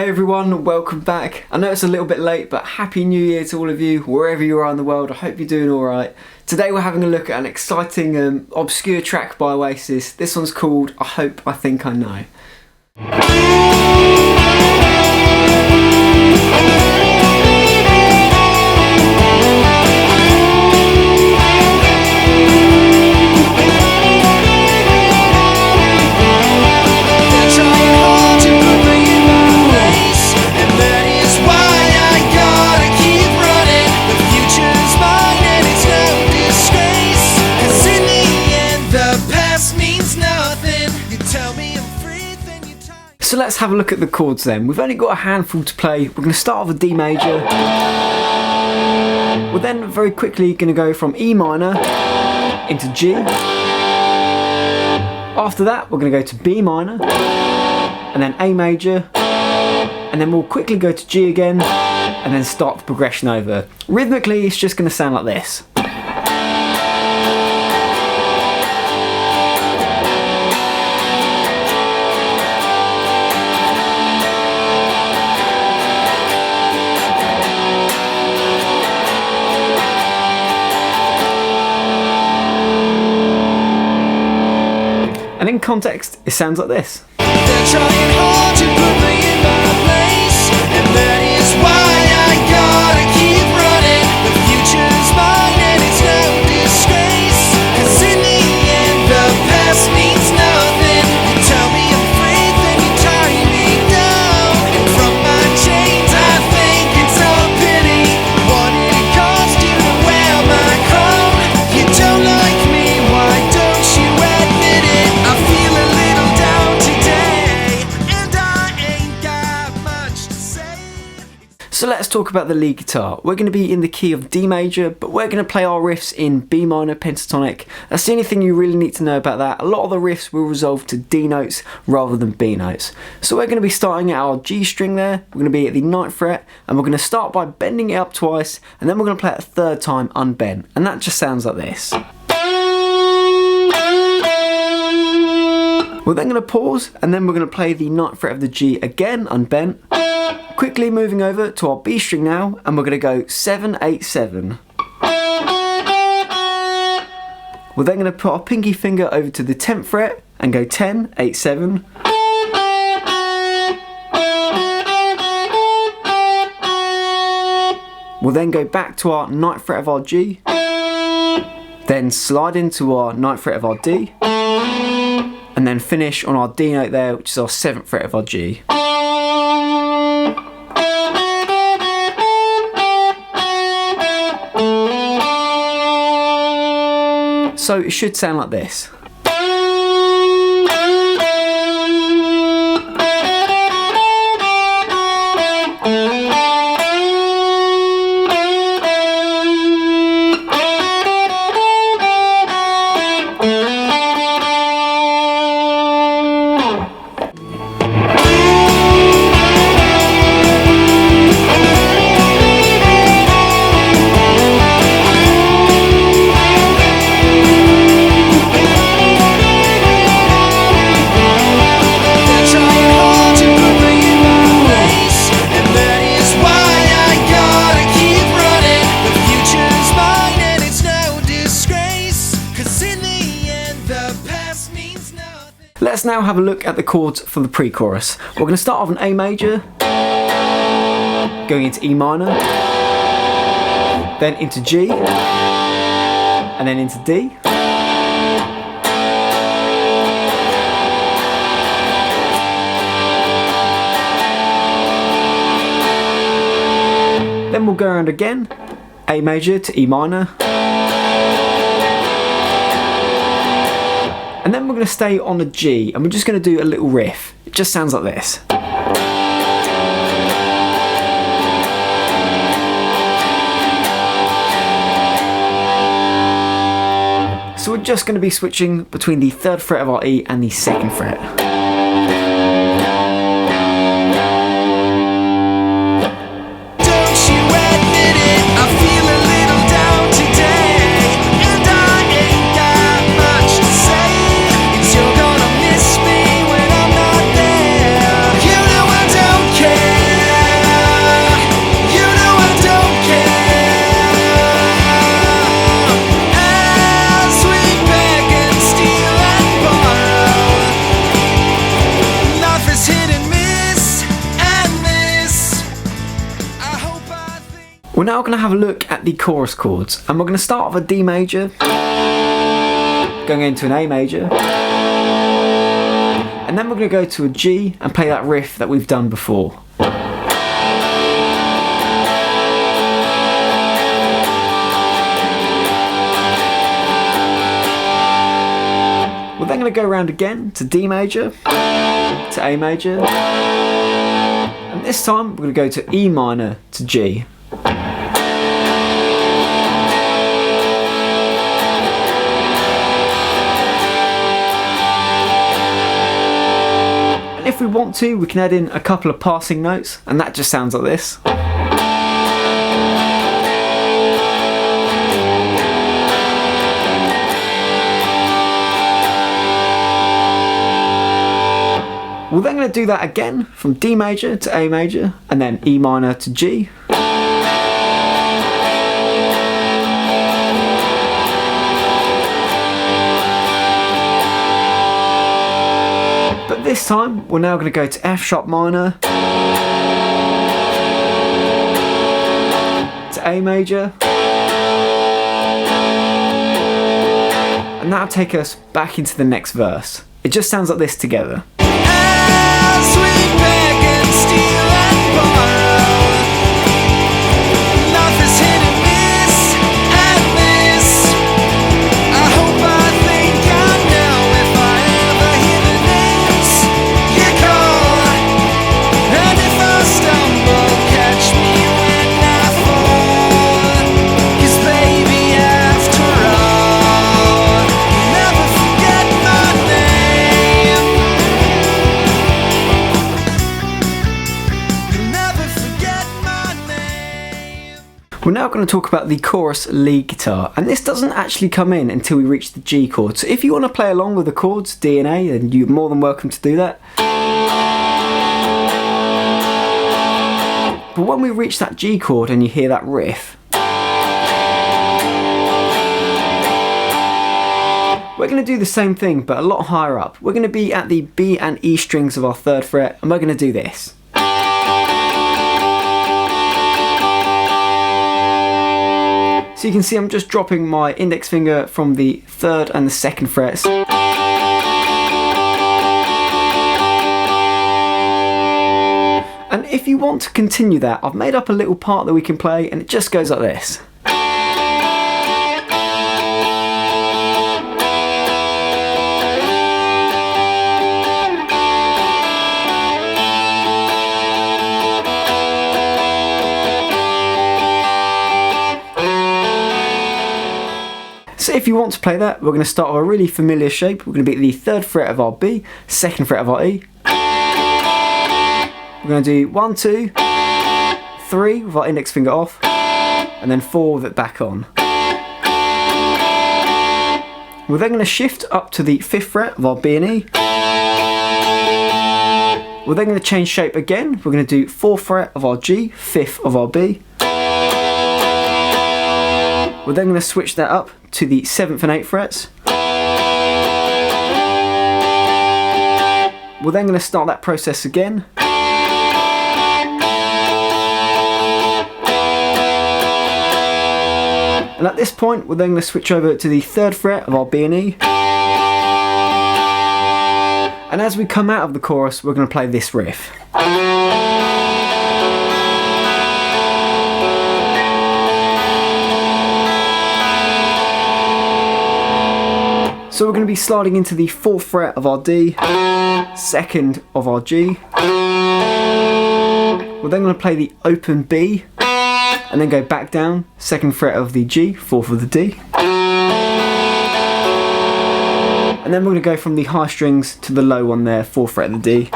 Hey everyone, welcome back. I know it's a little bit late, but Happy New Year to all of you, wherever you are in the world. I hope you're doing alright. Today we're having a look at an exciting, obscure track by Oasis. This one's called I Hope I Think I Know. So let's have a look at the chords then. We've only got a handful to play. We're going to start with a D major. We're then very quickly going to go from E minor into G. After that we're going to go to B minor and then A major, and then we'll quickly go to G again and then start the progression over. Rhythmically it's just going to sound like this. And in context, it sounds like this. They're trying hard to put me in my place, and that is why I gotta keep running. The future's mine and it's no disgrace, 'cause in the end the past means nothing. You tell me I'm free, then you tie me down, and from my chains I think it's a pity what it cost you to wear my crown. You don't like me, why don't you admit it? I feel a little down today, and I ain't got much to say. So let's talk about the lead guitar. We're going to be in the key of D major, but we're going to play our riffs in B minor pentatonic. That's the only thing you really need to know about that. A lot of the riffs will resolve to D notes rather than B notes. So we're going to be starting at our G string there. We're going to be at the 9th fret, and we're going to start by bending it up twice, and then we're going to play it a third time unbent, and that just sounds like this. We're then going to pause, and then we're going to play the 9th fret of the G again, unbent. Quickly moving over to our B string now, and we're going to go 7, 8, 7. We're then going to put our pinky finger over to the 10th fret and go 10, 8, 7. We'll then go back to our 9th fret of our G, then slide into our 9th fret of our D, and then finish on our D note there, which is our 7th fret of our G. So it should sound like this. Let's now have a look at the chords for the pre-chorus. We're going to start off an A major, going into E minor, then into G, and then into D. Then we'll go around again, A major to E minor. And then we're going to stay on the G, and we're just going to do a little riff. It just sounds like this. So we're just going to be switching between the 3rd fret of our E and the 2nd fret. You're gonna miss me when I'm not there. You know I don't care. We're now going to have a look at the chorus chords, and we're going to start with a D major, going into an A major, and then we're going to go to a G and play that riff that we've done before. We're then going to go around again to D major, to A major, and this time we're going to go to E minor to G. And if we want to, we can add in a couple of passing notes, and that just sounds like this. We're then going to do that again from D major to A major and then E minor to G. But this time we're now going to go to F sharp minor, to A major, and that'll take us back into the next verse. It just sounds like this together. We're now going to talk about the chorus lead guitar, and this doesn't actually come in until we reach the G chord. So if you want to play along with the chords, D and A, then you're more than welcome to do that. But when we reach that G chord and you hear that riff, we're going to do the same thing but a lot higher up. We're going to be at the B and E strings of our 3rd fret, and we're going to do this. So you can see I'm just dropping my index finger from the 3rd and the 2nd frets. And if you want to continue that, I've made up a little part that we can play, and it just goes like this. So if you want to play that, we're going to start with a really familiar shape. We're going to be at the 3rd fret of our B, 2nd fret of our E. We're going to do 1, 2, 3 with our index finger off, and then 4 with it back on. We're then going to shift up to the 5th fret of our B and E. We're then going to change shape again. We're going to do 4th fret of our G, 5th of our B. We're then going to switch that up to the 7th and 8th frets. We're then going to start that process again. And at this point, we're then going to switch over to the 3rd fret of our B and E. And as we come out of the chorus, we're going to play this riff. So we're going to be sliding into the 4th fret of our D, 2nd of our G. We're then going to play the open B, and then go back down, 2nd fret of the G, 4th of the D. And then we're going to go from the high strings to the low one there, 4th fret of the D.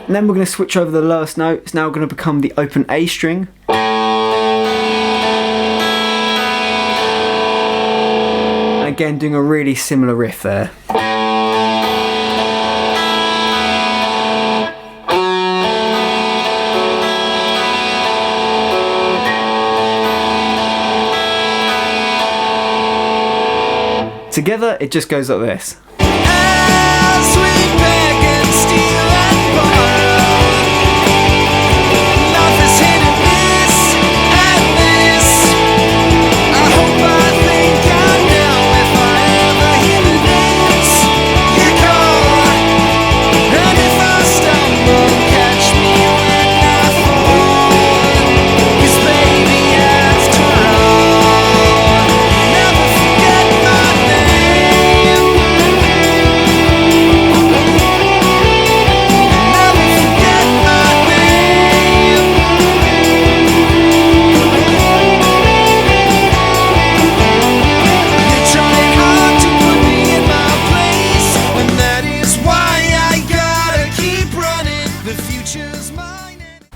And then we're going to switch over the lowest note. It's now going to become the open A string. Again, doing a really similar riff there. Together, it just goes like this. As we beg and steal and borrow.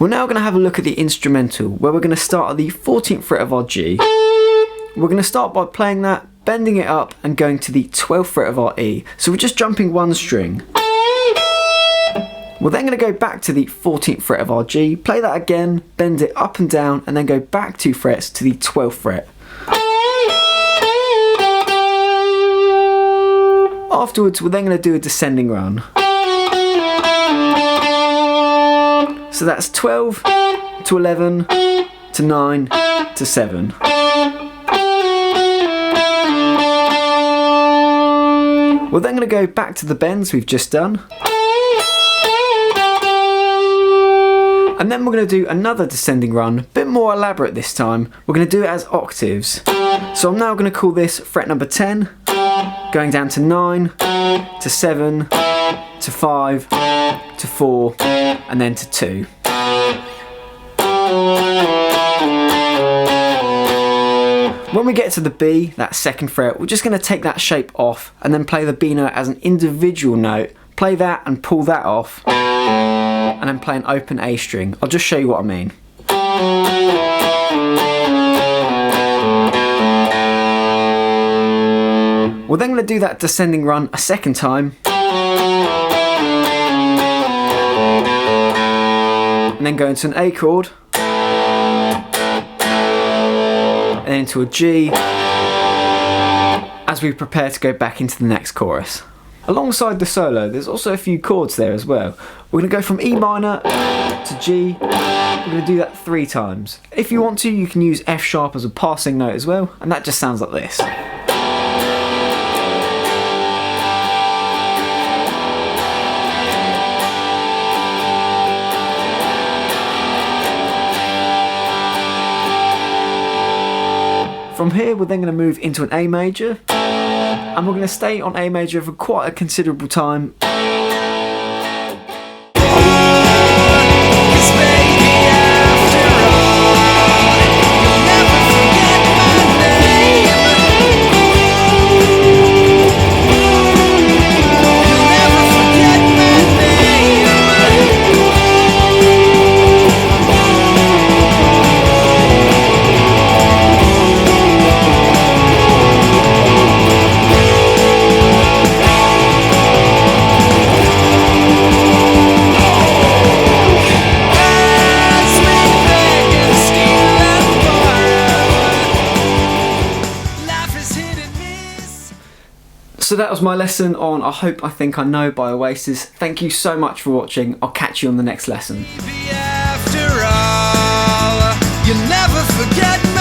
We're now going to have a look at the instrumental, where we're going to start at the 14th fret of our G. We're going to start by playing that, bending it up and going to the 12th fret of our E. So we're just jumping one string. We're then going to go back to the 14th fret of our G, play that again, bend it up and down, and then go back 2 frets to the 12th fret. Afterwards, we're then going to do a descending run. So that's 12 to 11 to 9 to 7. We're then going to go back to the bends we've just done. And then we're going to do another descending run, a bit more elaborate this time. We're going to do it as octaves. So I'm now going to call this fret number 10, going down to 9, to 7, to 5, to 4, and then to 2. When we get to the B, that 2nd fret, we're just going to take that shape off and then play the B note as an individual note, play that and pull that off, and then play an open A string. I'll just show you what I mean. We're then going to do that descending run a second time, and then go into an A chord, and then into a G, as we prepare to go back into the next chorus. Alongside the solo, there's also a few chords there as well. We're going to go from E minor to G. We're going to do that 3 times. If you want to, you can use F sharp as a passing note as well, and that just sounds like this. From here, we're then going to move into an A major, and we're going to stay on A major for quite a considerable time. So that was my lesson on I Hope I Think I Know by Oasis. Thank you so much for watching. I'll catch you on the next lesson. After all, you'll never forget me.